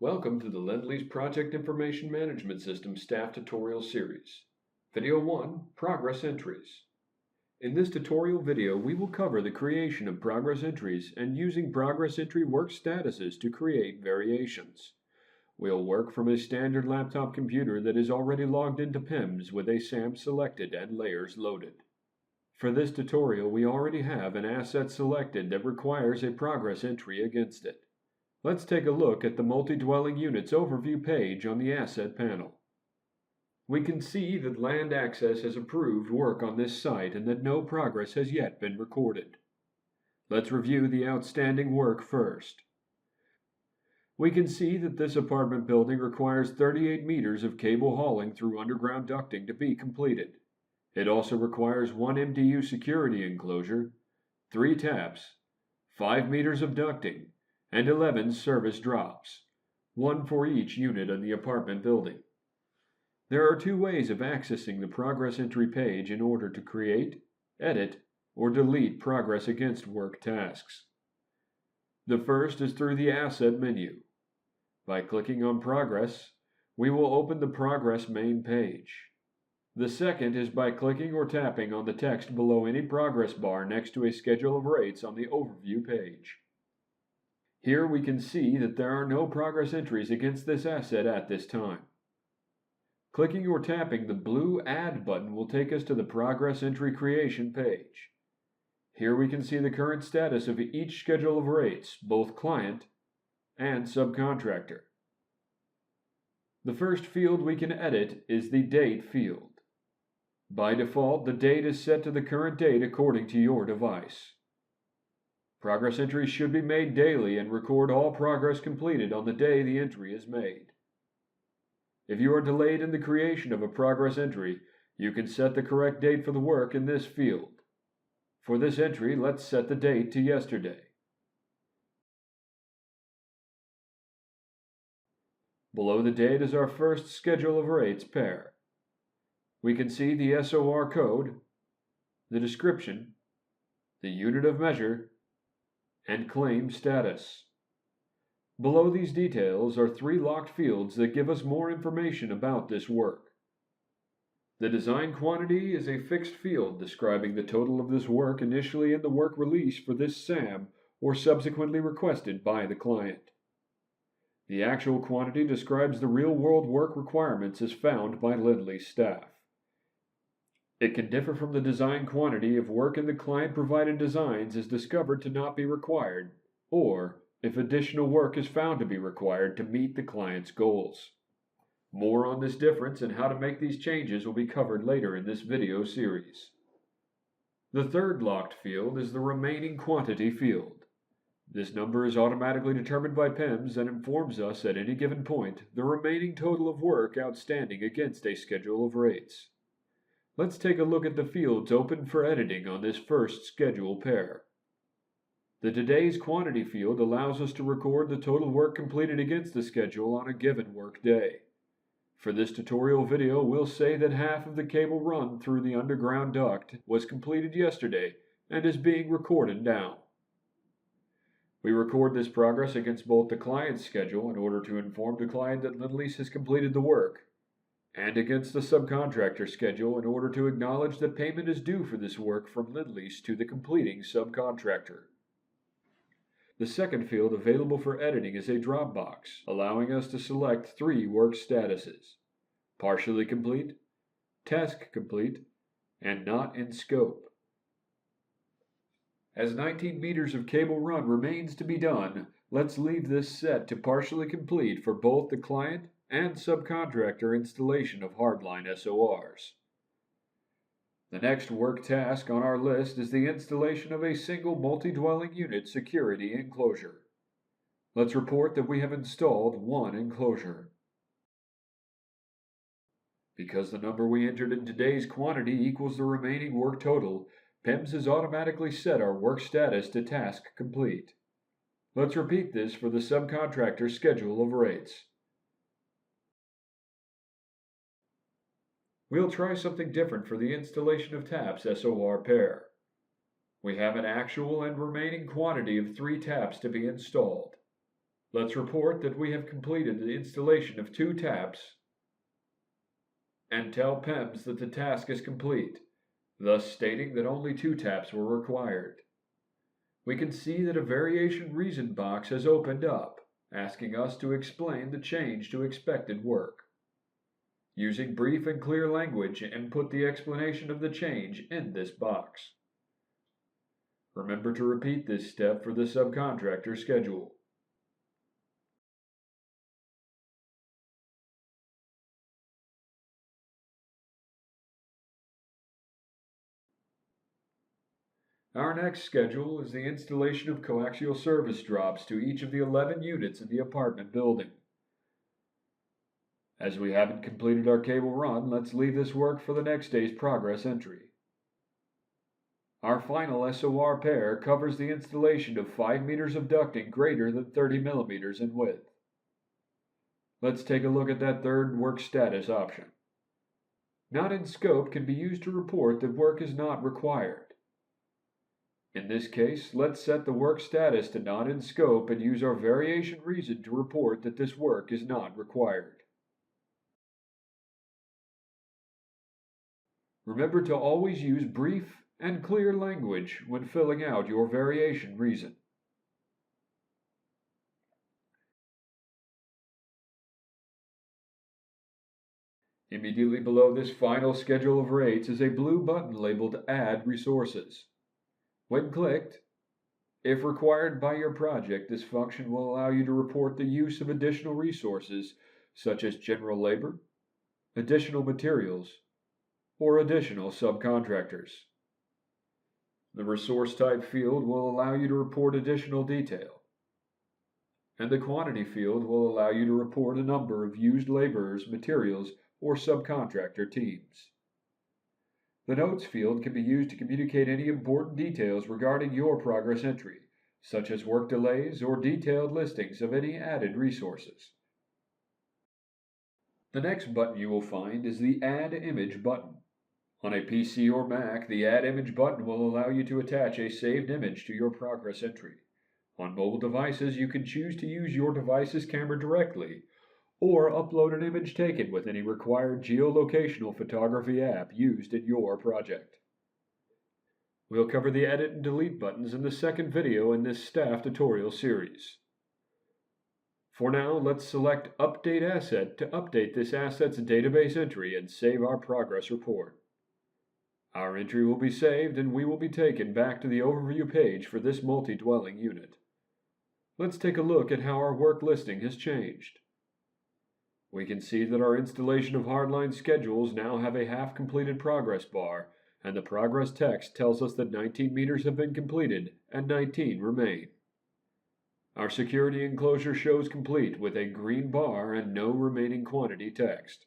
Welcome to the Lend-Lease Project Information Management System Staff Tutorial Series. Video 1, Progress Entries. In this tutorial video, we will cover the creation of progress entries and using progress entry work statuses to create variations. We'll work from a standard laptop computer that is already logged into PIMS with a SAM selected and layers loaded. For this tutorial, we already have an asset selected that requires a progress entry against it. Let's take a look at the Multi-Dwelling Units overview page on the Asset panel. We can see that Land Access has approved work on this site and that no progress has yet been recorded. Let's review the outstanding work first. We can see that this apartment building requires 38 meters of cable hauling through underground ducting to be completed. It also requires 1 MDU security enclosure, 3 taps, 5 meters of ducting, and 11 service drops, 1 for each unit in the apartment building. There are 2 ways of accessing the progress entry page in order to create, edit, or delete progress against work tasks. The first is through the Asset menu. By clicking on Progress, we will open the Progress main page. The second is by clicking or tapping on the text below any progress bar next to a schedule of rates on the Overview page. Here we can see that there are no progress entries against this asset at this time. Clicking or tapping the blue Add button will take us to the Progress Entry Creation page. Here we can see the current status of each schedule of rates, both client and subcontractor. The first field we can edit is the Date field. By default, the date is set to the current date according to your device. Progress entries should be made daily and record all progress completed on the day the entry is made. If you are delayed in the creation of a progress entry, you can set the correct date for the work in this field. For this entry, let's set the date to yesterday. Below the date is our first schedule of rates pair. We can see the SOR code, the description, the unit of measure, and claim status. Below these details are 3 locked fields that give us more information about this work. The design quantity is a fixed field describing the total of this work initially in the work release for this SAM or subsequently requested by the client. The actual quantity describes the real-world work requirements as found by Lend-Lease staff. It can differ from the design quantity if work in the client-provided designs is discovered to not be required, or if additional work is found to be required to meet the client's goals. More on this difference and how to make these changes will be covered later in this video series. The third locked field is the Remaining Quantity field. This number is automatically determined by PIMS and informs us at any given point the remaining total of work outstanding against a schedule of rates. Let's take a look at the fields open for editing on this first schedule pair. The Today's Quantity field allows us to record the total work completed against the schedule on a given work day. For this tutorial video, we'll say that half of the cable run through the underground duct was completed yesterday and is being recorded now. We record this progress against both the client's schedule in order to inform the client that Lend-Lease has completed the work, and against the subcontractor schedule in order to acknowledge that payment is due for this work from Lend-Lease to the completing subcontractor. The second field available for editing is a drop box, allowing us to select 3 work statuses: partially complete, task complete, and not in scope. As 19 meters of cable run remains to be done, let's leave this set to partially complete for both the client and subcontractor installation of hardline SORs. The next work task on our list is the installation of a single multi-dwelling unit security enclosure. Let's report that we have installed 1 enclosure. Because the number we entered in today's quantity equals the remaining work total, PIMS has automatically set our work status to task complete. Let's repeat this for the subcontractor schedule of rates. We'll try something different for the installation of taps SOR pair. We have an actual and remaining quantity of 3 taps to be installed. Let's report that we have completed the installation of 2 taps and tell PEMS that the task is complete, thus stating that only 2 taps were required. We can see that a variation reason box has opened up, asking us to explain the change to expected work. Using brief and clear language, input the explanation of the change in this box. Remember to repeat this step for the subcontractor schedule. Our next schedule is the installation of coaxial service drops to each of the 11 units in the apartment building. As we haven't completed our cable run, let's leave this work for the next day's progress entry. Our final SOR pair covers the installation of 5 meters of ducting greater than 30 millimeters in width. Let's take a look at that third work status option. Not in scope can be used to report that work is not required. In this case, let's set the work status to not in scope and use our variation reason to report that this work is not required. Remember to always use brief and clear language when filling out your variation reason. Immediately below this final schedule of rates is a blue button labeled Add Resources. When clicked, if required by your project, this function will allow you to report the use of additional resources such as general labor, additional materials, or additional subcontractors. The resource type field will allow you to report additional detail, and the quantity field will allow you to report a number of used laborers, materials, or subcontractor teams. The notes field can be used to communicate any important details regarding your progress entry, such as work delays or detailed listings of any added resources. The next button you will find is the Add Image button. On a PC or Mac, the Add Image button will allow you to attach a saved image to your progress entry. On mobile devices, you can choose to use your device's camera directly, or upload an image taken with any required geolocational photography app used in your project. We'll cover the Edit and Delete buttons in the second video in this staff tutorial series. For now, let's select Update Asset to update this asset's database entry and save our progress report. Our entry will be saved and we will be taken back to the overview page for this multi-dwelling unit. Let's take a look at how our work listing has changed. We can see that our installation of hardline schedules now have a half-completed progress bar, and the progress text tells us that 19 meters have been completed and 19 remain. Our security enclosure shows complete with a green bar and no remaining quantity text.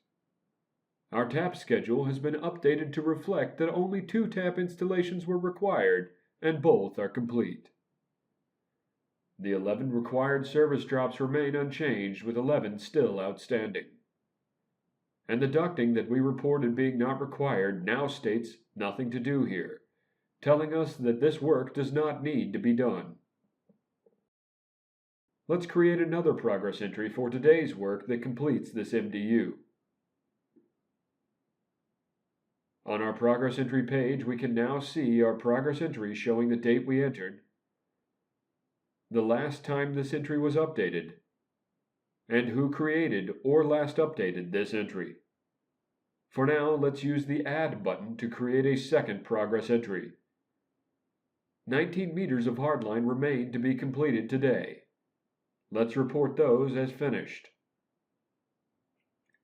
Our tap schedule has been updated to reflect that only 2 tap installations were required and both are complete. The 11 required service drops remain unchanged, with 11 still outstanding. And the ducting that we reported being not required now states nothing to do here, telling us that this work does not need to be done. Let's create another progress entry for today's work that completes this MDU. On our progress entry page, we can now see our progress entry showing the date we entered, the last time this entry was updated, and who created or last updated this entry. For now, let's use the Add button to create a second progress entry. 19 meters of hardline remain to be completed today. Let's report those as finished.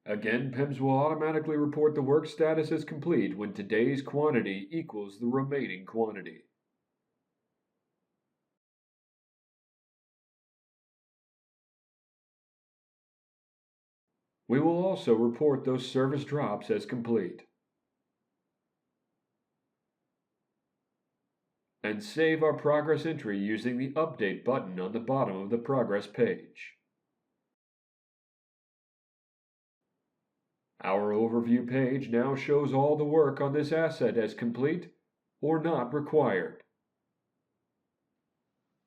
Again, PEMS will automatically report the work status as complete when today's quantity equals the remaining quantity. We will also report those service drops as complete. And save our progress entry using the Update button on the bottom of the progress page. Our overview page now shows all the work on this asset as complete or not required.